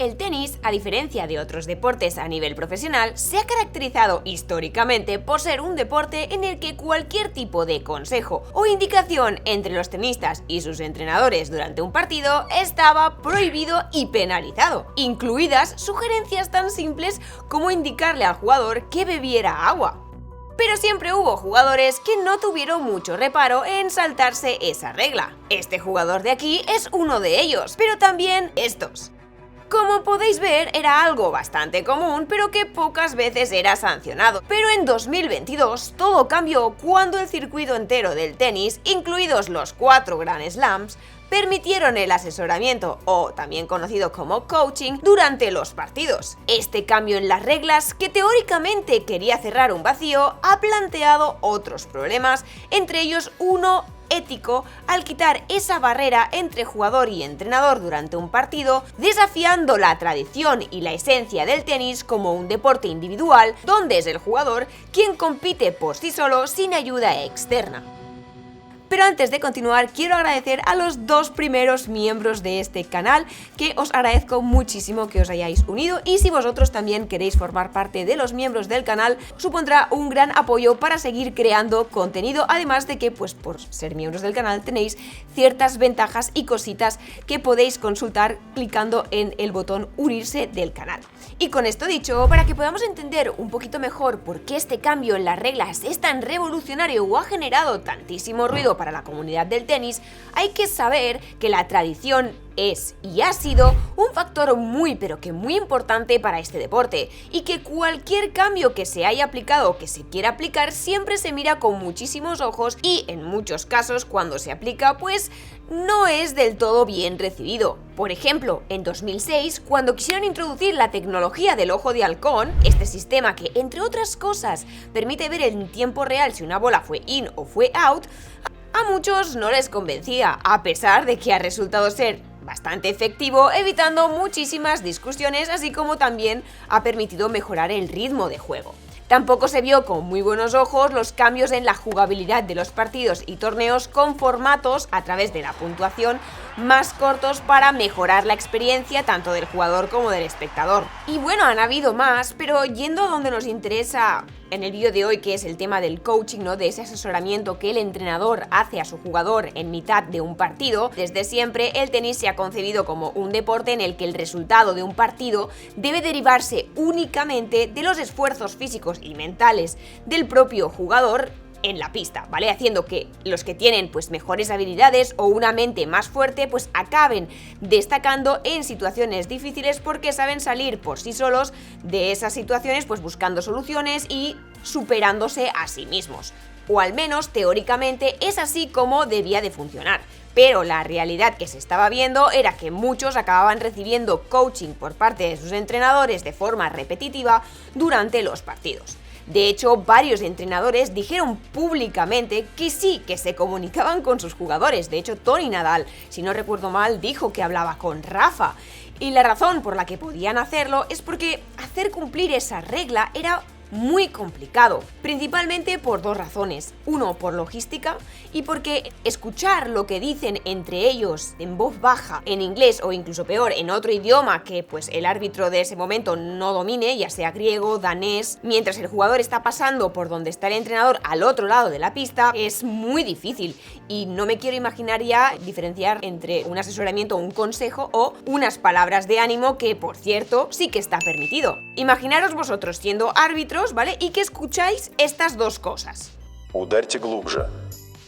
El tenis, a diferencia de otros deportes a nivel profesional, se ha caracterizado históricamente por ser un deporte en el que cualquier tipo de consejo o indicación entre los tenistas y sus entrenadores durante un partido estaba prohibido y penalizado, incluidas sugerencias tan simples como indicarle al jugador que bebiera agua. Pero siempre hubo jugadores que no tuvieron mucho reparo en saltarse esa regla. Este jugador de aquí es uno de ellos, pero también estos. Como podéis ver, era algo bastante común, pero que pocas veces era sancionado. Pero en 2022 todo cambió cuando el circuito entero del tenis, incluidos los 4 Grand Slams, permitieron el asesoramiento, o también conocido como coaching, durante los partidos. Este cambio en las reglas, que teóricamente quería cerrar un vacío, ha planteado otros problemas, entre ellos uno ético, al quitar esa barrera entre jugador y entrenador durante un partido, desafiando la tradición y la esencia del tenis como un deporte individual, donde es el jugador quien compite por sí solo sin ayuda externa. Pero antes de continuar, quiero agradecer a los 2 primeros miembros de este canal, que os agradezco muchísimo que os hayáis unido, y si vosotros también queréis formar parte de los miembros del canal, supondrá un gran apoyo para seguir creando contenido, además de que, pues por ser miembros del canal, tenéis ciertas ventajas y cositas que podéis consultar clicando en el botón unirse del canal. Y con esto dicho, para que podamos entender un poquito mejor por qué este cambio en las reglas es tan revolucionario o ha generado tantísimo ruido para la comunidad del tenis, hay que saber que la tradición es y ha sido un factor muy pero que muy importante para este deporte, y que cualquier cambio que se haya aplicado o que se quiera aplicar siempre se mira con muchísimos ojos, y en muchos casos cuando se aplica pues no es del todo bien recibido. Por ejemplo, en 2006, cuando quisieron introducir la tecnología del ojo de halcón, este sistema que, entre otras cosas, permite ver en tiempo real si una bola fue in o fue out, a muchos no les convencía, a pesar de que ha resultado ser bastante efectivo, evitando muchísimas discusiones, así como también ha permitido mejorar el ritmo de juego. Tampoco se vio con muy buenos ojos los cambios en la jugabilidad de los partidos y torneos con formatos a través de la puntuación más cortos para mejorar la experiencia tanto del jugador como del espectador. Y bueno, han habido más, pero yendo a donde nos interesa en el vídeo de hoy, que es el tema del coaching, ¿no? De ese asesoramiento que el entrenador hace a su jugador en mitad de un partido. Desde siempre el tenis se ha concebido como un deporte en el que el resultado de un partido debe derivarse únicamente de los esfuerzos físicos y mentales del propio jugador en la pista, ¿vale? Haciendo que los que tienen pues mejores habilidades o una mente más fuerte pues acaben destacando en situaciones difíciles, porque saben salir por sí solos de esas situaciones pues buscando soluciones y superándose a sí mismos. O al menos teóricamente es así como debía de funcionar. Pero la realidad que se estaba viendo era que muchos acababan recibiendo coaching por parte de sus entrenadores de forma repetitiva durante los partidos. De hecho, varios entrenadores dijeron públicamente que sí, que se comunicaban con sus jugadores. De hecho, Tony Nadal, si no recuerdo mal, dijo que hablaba con Rafa. Y la razón por la que podían hacerlo es porque hacer cumplir esa regla era muy complicado, principalmente por 2 razones. Uno, por logística, y porque escuchar lo que dicen entre ellos en voz baja en inglés o incluso peor en otro idioma que pues el árbitro de ese momento no domine, ya sea griego, danés, mientras el jugador está pasando por donde está el entrenador al otro lado de la pista, es muy difícil. Y no me quiero imaginar ya diferenciar entre un asesoramiento o un consejo o unas palabras de ánimo, que por cierto sí que está permitido. Imaginaros vosotros siendo árbitros, ¿vale? Y que escucháis estas 2 cosas. Ударьте глубже.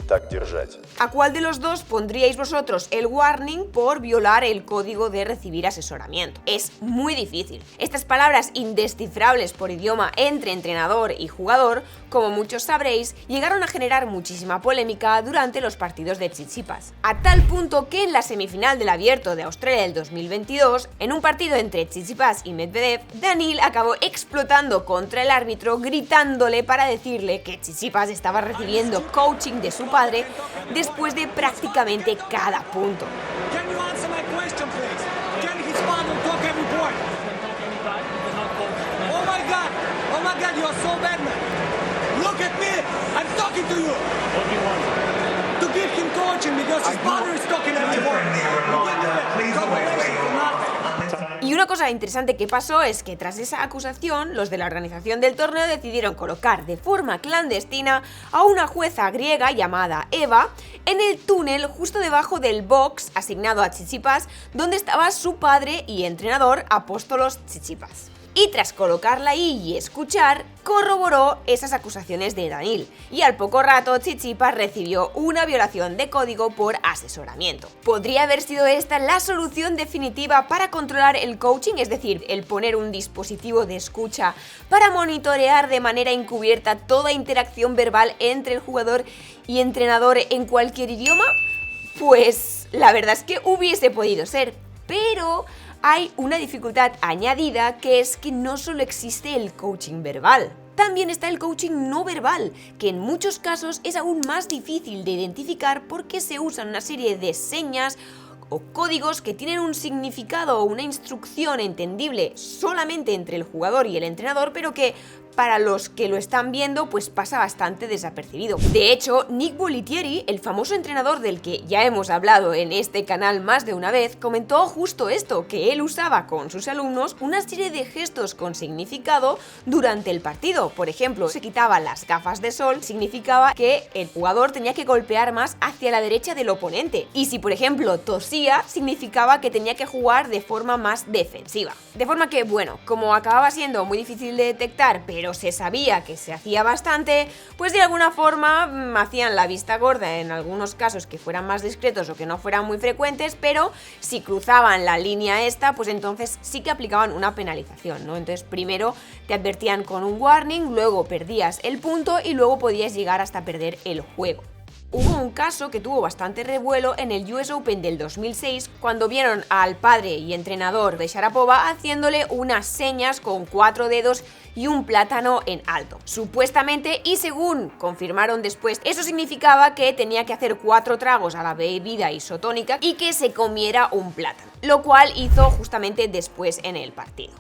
Так держать. ¿A cuál de los 2 pondríais vosotros el warning por violar el código de recibir asesoramiento? Es muy difícil. Estas palabras indescifrables por idioma entre entrenador y jugador, como muchos sabréis, llegaron a generar muchísima polémica durante los partidos de Tsitsipas. A tal punto que en la semifinal del Abierto de Australia del 2022, en un partido entre Tsitsipas y Medvedev, Daniil acabó explotando contra el árbitro, gritándole para decirle que Tsitsipas estaba recibiendo coaching de su padre después de prácticamente cada punto. Y una cosa interesante que pasó es que tras esa acusación, los de la organización del torneo decidieron colocar de forma clandestina a una jueza griega llamada Eva en el túnel justo debajo del box asignado a Tsitsipas, donde estaba su padre y entrenador Apóstolos Tsitsipas. Y tras colocarla ahí y escuchar, corroboró esas acusaciones de Daniil. Y al poco rato, Tsitsipas recibió una violación de código por asesoramiento. ¿Podría haber sido esta la solución definitiva para controlar el coaching? Es decir, el poner un dispositivo de escucha para monitorear de manera encubierta toda interacción verbal entre el jugador y entrenador en cualquier idioma? Pues la verdad es que hubiese podido ser, pero hay una dificultad añadida, que es que no solo existe el coaching verbal, también está el coaching no verbal, que en muchos casos es aún más difícil de identificar porque se usan una serie de señas o códigos que tienen un significado o una instrucción entendible solamente entre el jugador y el entrenador, pero que para los que lo están viendo pues pasa bastante desapercibido. De hecho, Nick Bollettieri, el famoso entrenador del que ya hemos hablado en este canal más de una vez, comentó justo esto, que él usaba con sus alumnos una serie de gestos con significado durante el partido. Por ejemplo, se quitaba las gafas de sol, significaba que el jugador tenía que golpear más hacia la derecha del oponente. Y si por ejemplo tosía, significaba que tenía que jugar de forma más defensiva. De forma que, bueno, como acababa siendo muy difícil de detectar, pero se sabía que se hacía bastante, pues de alguna forma hacían la vista gorda en algunos casos que fueran más discretos o que no fueran muy frecuentes, pero si cruzaban la línea esta, pues entonces sí que aplicaban una penalización, ¿no? Entonces primero te advertían con un warning, luego perdías el punto y luego podías llegar hasta perder el juego. Hubo un caso que tuvo bastante revuelo en el US Open del 2006 cuando vieron al padre y entrenador de Sharapova haciéndole unas señas con 4 dedos y un plátano en alto. Supuestamente, y según confirmaron después, eso significaba que tenía que hacer 4 tragos a la bebida isotónica y que se comiera un plátano, lo cual hizo justamente después en el partido.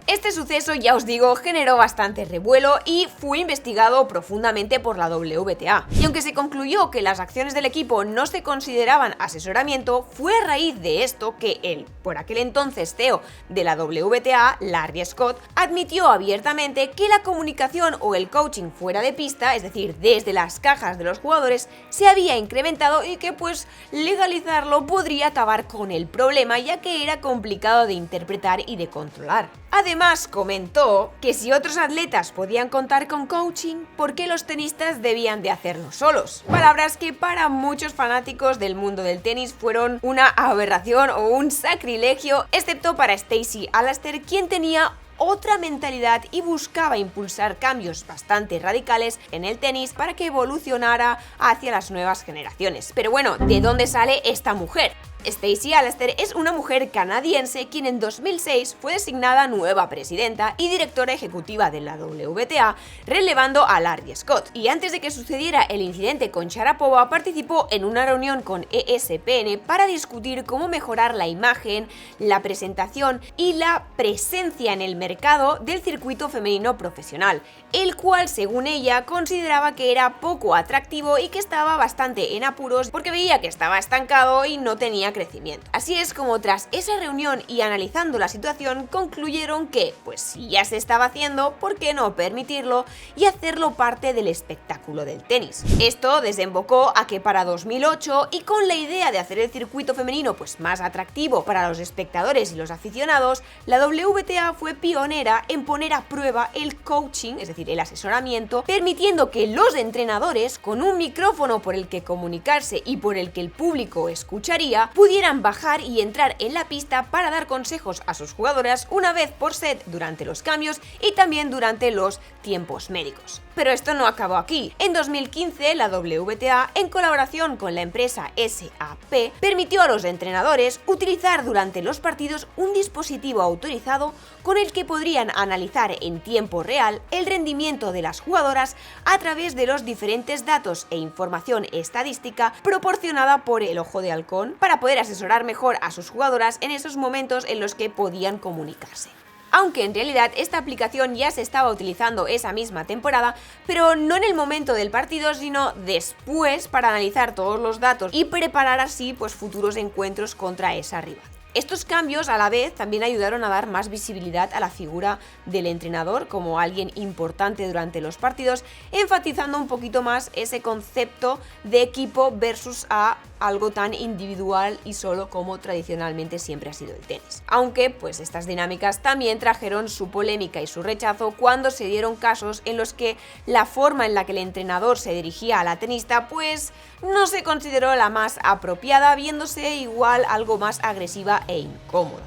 Este suceso, ya os digo, generó bastante revuelo y fue investigado profundamente por la WTA. Y aunque se concluyó que las acciones del equipo no se consideraban asesoramiento, fue a raíz de esto que el, por aquel entonces CEO de la WTA, Larry Scott, admitió abiertamente que la comunicación o el coaching fuera de pista, es decir, desde las cajas de los jugadores, se había incrementado y que pues legalizarlo podría acabar con el problema, ya que era complicado de interpretar y de controlar. Además, comentó que si otros atletas podían contar con coaching, ¿por qué los tenistas debían de hacerlo solos? Palabras que para muchos fanáticos del mundo del tenis fueron una aberración o un sacrilegio, excepto para Stacey Allaster, quien tenía otra mentalidad y buscaba impulsar cambios bastante radicales en el tenis para que evolucionara hacia las nuevas generaciones. Pero bueno, ¿de dónde sale esta mujer? Stacey Allaster es una mujer canadiense quien en 2006 fue designada nueva presidenta y directora ejecutiva de la WTA, relevando a Larry Scott. Y antes de que sucediera el incidente con Sharapova, participó en una reunión con ESPN para discutir cómo mejorar la imagen, la presentación y la presencia en el mercado del circuito femenino profesional, el cual, según ella, consideraba que era poco atractivo y que estaba bastante en apuros porque veía que estaba estancado y no tenía crecimiento. Así es como tras esa reunión y analizando la situación concluyeron que, pues si ya se estaba haciendo, ¿por qué no permitirlo y hacerlo parte del espectáculo del tenis? Esto desembocó a que para 2008, y con la idea de hacer el circuito femenino pues más atractivo para los espectadores y los aficionados, la WTA fue pionera en poner a prueba el coaching, es decir, el asesoramiento, permitiendo que los entrenadores, con un micrófono por el que comunicarse y por el que el público escucharía, pudieran bajar y entrar en la pista para dar consejos a sus jugadoras una vez por set durante los cambios y también durante los tiempos médicos. Pero esto no acabó aquí. En 2015, la WTA, en colaboración con la empresa SAP, permitió a los entrenadores utilizar durante los partidos un dispositivo autorizado con el que podrían analizar en tiempo real el rendimiento de las jugadoras a través de los diferentes datos e información estadística proporcionada por el ojo de halcón para poder asesorar mejor a sus jugadoras en esos momentos en los que podían comunicarse. Aunque en realidad esta aplicación ya se estaba utilizando esa misma temporada, pero no en el momento del partido, sino después para analizar todos los datos y preparar así pues futuros encuentros contra esa rival. Estos cambios a la vez también ayudaron a dar más visibilidad a la figura del entrenador como alguien importante durante los partidos, enfatizando un poquito más ese concepto de equipo versus a algo tan individual y solo como tradicionalmente siempre ha sido el tenis. Aunque pues estas dinámicas también trajeron su polémica y su rechazo cuando se dieron casos en los que la forma en la que el entrenador se dirigía a la tenista pues no se consideró la más apropiada, viéndose igual algo más agresiva e incómoda.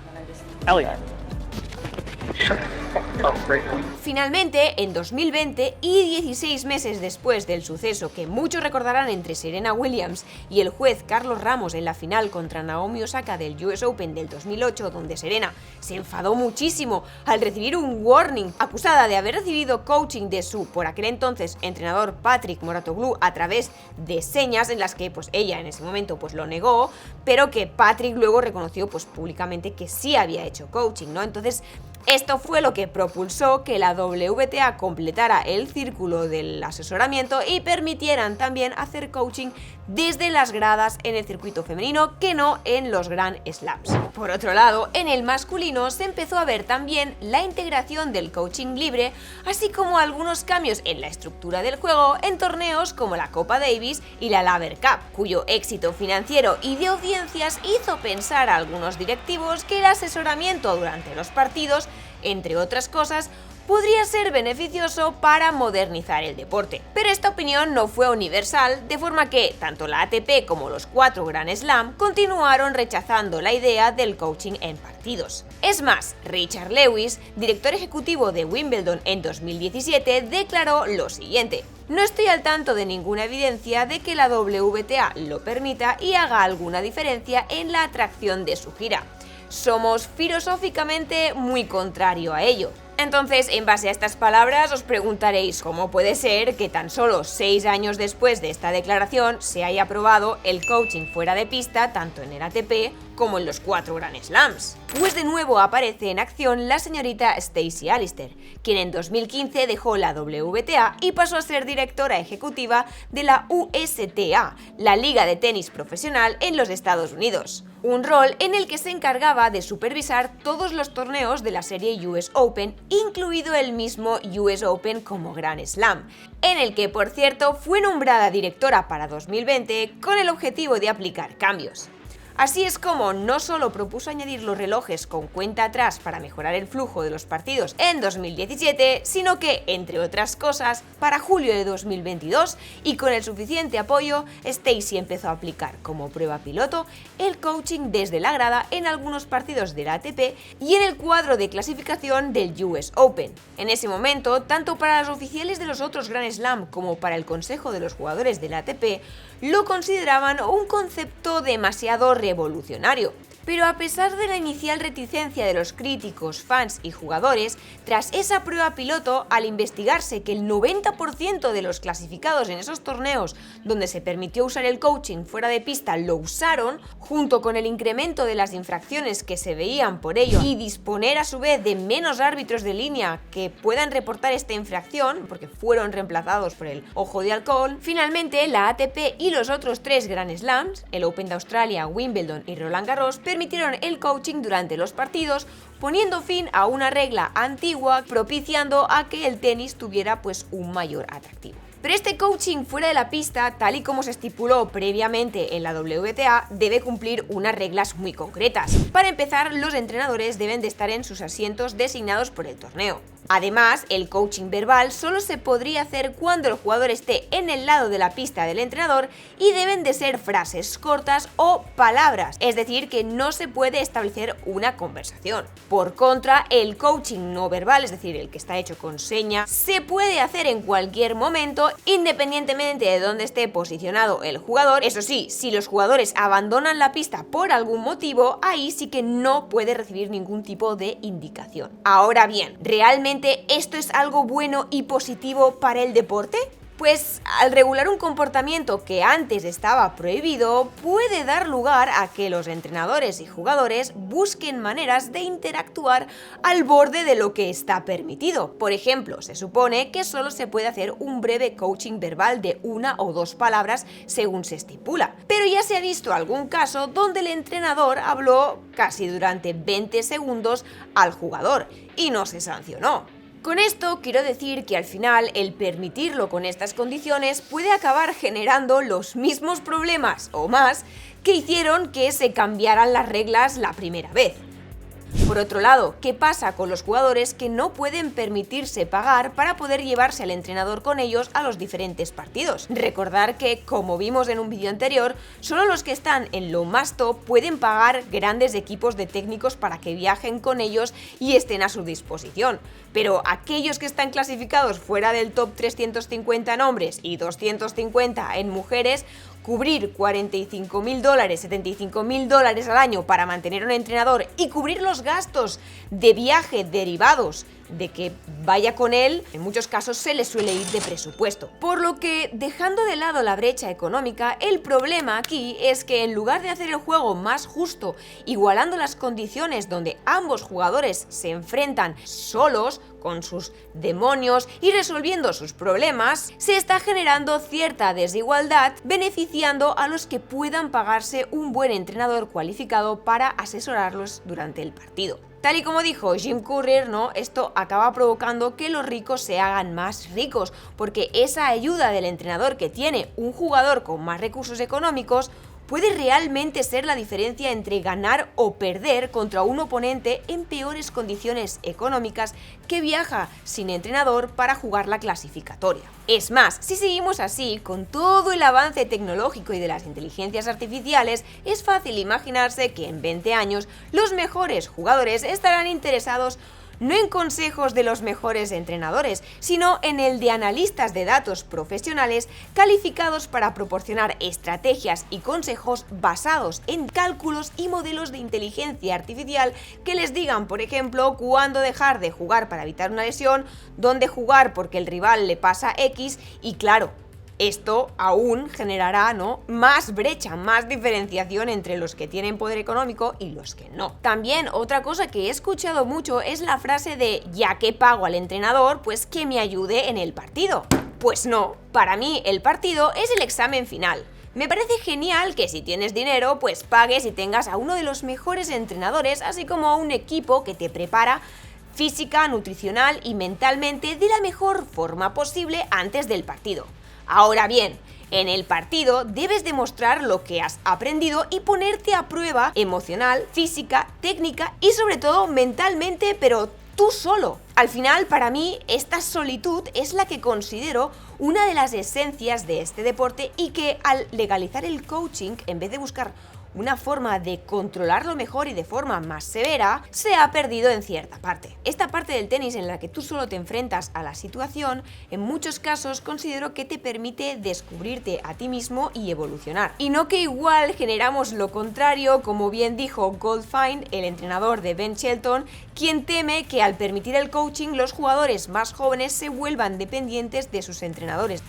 Finalmente, en 2020 y 16 meses después del suceso que muchos recordarán entre Serena Williams y el juez Carlos Ramos en la final contra Naomi Osaka del US Open del 2008, donde Serena se enfadó muchísimo al recibir un warning, acusada de haber recibido coaching de su, por aquel entonces, entrenador Patrick Mouratoglou a través de señas en las que pues ella en ese momento pues lo negó, pero que Patrick luego reconoció pues públicamente que sí había hecho coaching, ¿no? Entonces, esto fue lo que propulsó que la WTA completara el círculo del asesoramiento y permitieran también hacer coaching desde las gradas en el circuito femenino, que no en los Grand Slams. Por otro lado, en el masculino se empezó a ver también la integración del coaching libre, así como algunos cambios en la estructura del juego en torneos como la Copa Davis y la Laver Cup, cuyo éxito financiero y de audiencias hizo pensar a algunos directivos que el asesoramiento durante los partidos, entre otras cosas, podría ser beneficioso para modernizar el deporte. Pero esta opinión no fue universal, de forma que tanto la ATP como los 4 Grand Slam continuaron rechazando la idea del coaching en partidos. Es más, Richard Lewis, director ejecutivo de Wimbledon en 2017, declaró lo siguiente: "No estoy al tanto de ninguna evidencia de que la WTA lo permita y haga alguna diferencia en la atracción de su gira. Somos filosóficamente muy contrario a ello". Entonces, en base a estas palabras, os preguntaréis cómo puede ser que tan solo 6 años después de esta declaración se haya aprobado el coaching fuera de pista tanto en el ATP como en los 4 Grand Slams. Pues de nuevo aparece en acción la señorita Stacey Alister, quien en 2015 dejó la WTA y pasó a ser directora ejecutiva de la USTA, la Liga de Tenis Profesional en los Estados Unidos. Un rol en el que se encargaba de supervisar todos los torneos de la serie US Open, incluido el mismo US Open como Grand Slam, en el que, por cierto, fue nombrada directora para 2020 con el objetivo de aplicar cambios. Así es como no solo propuso añadir los relojes con cuenta atrás para mejorar el flujo de los partidos en 2017, sino que, entre otras cosas, para julio de 2022, y con el suficiente apoyo, Stacey empezó a aplicar como prueba piloto el coaching desde la grada en algunos partidos de la ATP y en el cuadro de clasificación del US Open. En ese momento, tanto para los oficiales de los otros Grand Slam como para el consejo de los jugadores de la ATP, lo consideraban un concepto demasiado revolucionario. Pero a pesar de la inicial reticencia de los críticos, fans y jugadores, tras esa prueba piloto, al investigarse que el 90% de los clasificados en esos torneos donde se permitió usar el coaching fuera de pista lo usaron, junto con el incremento de las infracciones que se veían por ello y disponer a su vez de menos árbitros de línea que puedan reportar esta infracción, porque fueron reemplazados por el ojo de halcón, finalmente la ATP y los otros 3 Grand Slams, el Open de Australia, Wimbledon y Roland Garros, permitieron el coaching durante los partidos, poniendo fin a una regla antigua, propiciando a que el tenis tuviera pues un mayor atractivo. Pero este coaching fuera de la pista, tal y como se estipuló previamente en la WTA, debe cumplir unas reglas muy concretas. Para empezar, los entrenadores deben de estar en sus asientos designados por el torneo. Además, el coaching verbal solo se podría hacer cuando el jugador esté en el lado de la pista del entrenador y deben de ser frases cortas o palabras, es decir, que no se puede establecer una conversación. Por contra, el coaching no verbal, es decir, el que está hecho con seña, se puede hacer en cualquier momento, independientemente de dónde esté posicionado el jugador. Eso sí, si los jugadores abandonan la pista por algún motivo, ahí sí que no puede recibir ningún tipo de indicación. Ahora bien, ¿realmente esto es algo bueno y positivo para el deporte? Pues al regular un comportamiento que antes estaba prohibido, puede dar lugar a que los entrenadores y jugadores busquen maneras de interactuar al borde de lo que está permitido. Por ejemplo, se supone que solo se puede hacer un breve coaching verbal de 1 o 2 palabras según se estipula. Pero ya se ha visto algún caso donde el entrenador habló casi durante 20 segundos al jugador y no se sancionó. Con esto quiero decir que al final el permitirlo con estas condiciones puede acabar generando los mismos problemas o más que hicieron que se cambiaran las reglas la primera vez. Por otro lado, ¿qué pasa con los jugadores que no pueden permitirse pagar para poder llevarse al entrenador con ellos a los diferentes partidos? Recordar que, como vimos en un vídeo anterior, solo los que están en lo más top pueden pagar grandes equipos de técnicos para que viajen con ellos y estén a su disposición. Pero aquellos que están clasificados fuera del top 350 en hombres y 250 en mujeres, cubrir $45.000, $75.000 al año para mantener un entrenador y cubrir los gastos de viaje derivados de que vaya con él, en muchos casos se le suele ir de presupuesto. Por lo que, dejando de lado la brecha económica, el problema aquí es que en lugar de hacer el juego más justo, igualando las condiciones donde ambos jugadores se enfrentan solos, con sus demonios y resolviendo sus problemas, se está generando cierta desigualdad, beneficiando a los que puedan pagarse un buen entrenador cualificado para asesorarlos durante el partido. Tal y como dijo Jim Courier, ¿no? Esto acaba provocando que los ricos se hagan más ricos, porque esa ayuda del entrenador que tiene un jugador con más recursos económicos puede realmente ser la diferencia entre ganar o perder contra un oponente en peores condiciones económicas que viaja sin entrenador para jugar la clasificatoria. Es más, si seguimos así, con todo el avance tecnológico y de las inteligencias artificiales, es fácil imaginarse que en 20 años los mejores jugadores estarán interesados no en consejos de los mejores entrenadores, sino en el de analistas de datos profesionales calificados para proporcionar estrategias y consejos basados en cálculos y modelos de inteligencia artificial que les digan, por ejemplo, cuándo dejar de jugar para evitar una lesión, dónde jugar porque el rival le pasa X y claro, esto aún generará, ¿no?, más brecha, más diferenciación entre los que tienen poder económico y los que no. También otra cosa que he escuchado mucho es la frase de ya que pago al entrenador, pues que me ayude en el partido. Pues no, para mí el partido es el examen final. Me parece genial que si tienes dinero, pues pagues y tengas a uno de los mejores entrenadores, así como a un equipo que te prepara física, nutricional y mentalmente de la mejor forma posible antes del partido. Ahora bien, en el partido debes demostrar lo que has aprendido y ponerte a prueba emocional, física, técnica y sobre todo mentalmente, pero tú solo. Al final, para mí, esta solitud es la que considero una de las esencias de este deporte y que al legalizar el coaching, en vez de buscar una forma de controlarlo mejor y de forma más severa, se ha perdido en cierta parte. Esta parte del tenis en la que tú solo te enfrentas a la situación, en muchos casos considero que te permite descubrirte a ti mismo y evolucionar. Y no que igual generamos lo contrario, como bien dijo Goldfine, el entrenador de Ben Shelton, quien teme que al permitir el coaching los jugadores más jóvenes se vuelvan dependientes de sus entrenadores.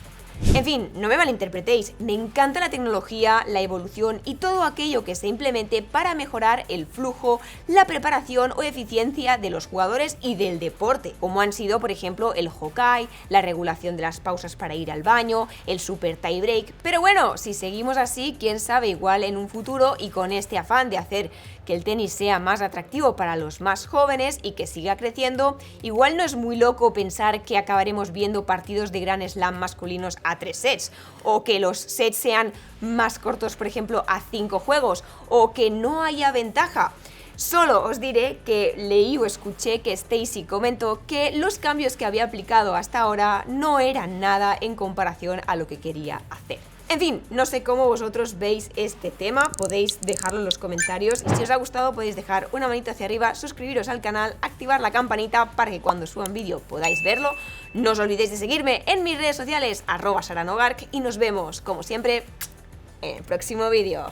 En fin, no me malinterpretéis, me encanta la tecnología, la evolución y todo aquello que se implemente para mejorar el flujo, la preparación o eficiencia de los jugadores y del deporte, como han sido, por ejemplo, el Hawkeye, la regulación de las pausas para ir al baño, el super tie break. Pero bueno, si seguimos así, quién sabe, igual en un futuro y con este afán de hacer que el tenis sea más atractivo para los más jóvenes y que siga creciendo, igual no es muy loco pensar que acabaremos viendo partidos de Grand Slam masculinos a 3 sets, o que los sets sean más cortos, por ejemplo, a 5 juegos, o que no haya ventaja. Solo os diré que leí o escuché que Stacy comentó que los cambios que había aplicado hasta ahora no eran nada en comparación a lo que quería hacer. En fin, no sé cómo vosotros veis este tema, podéis dejarlo en los comentarios y si os ha gustado podéis dejar una manito hacia arriba, suscribiros al canal, activar la campanita para que cuando suba un vídeo podáis verlo. No os olvidéis de seguirme en mis redes sociales @saranogark y nos vemos, como siempre, en el próximo vídeo.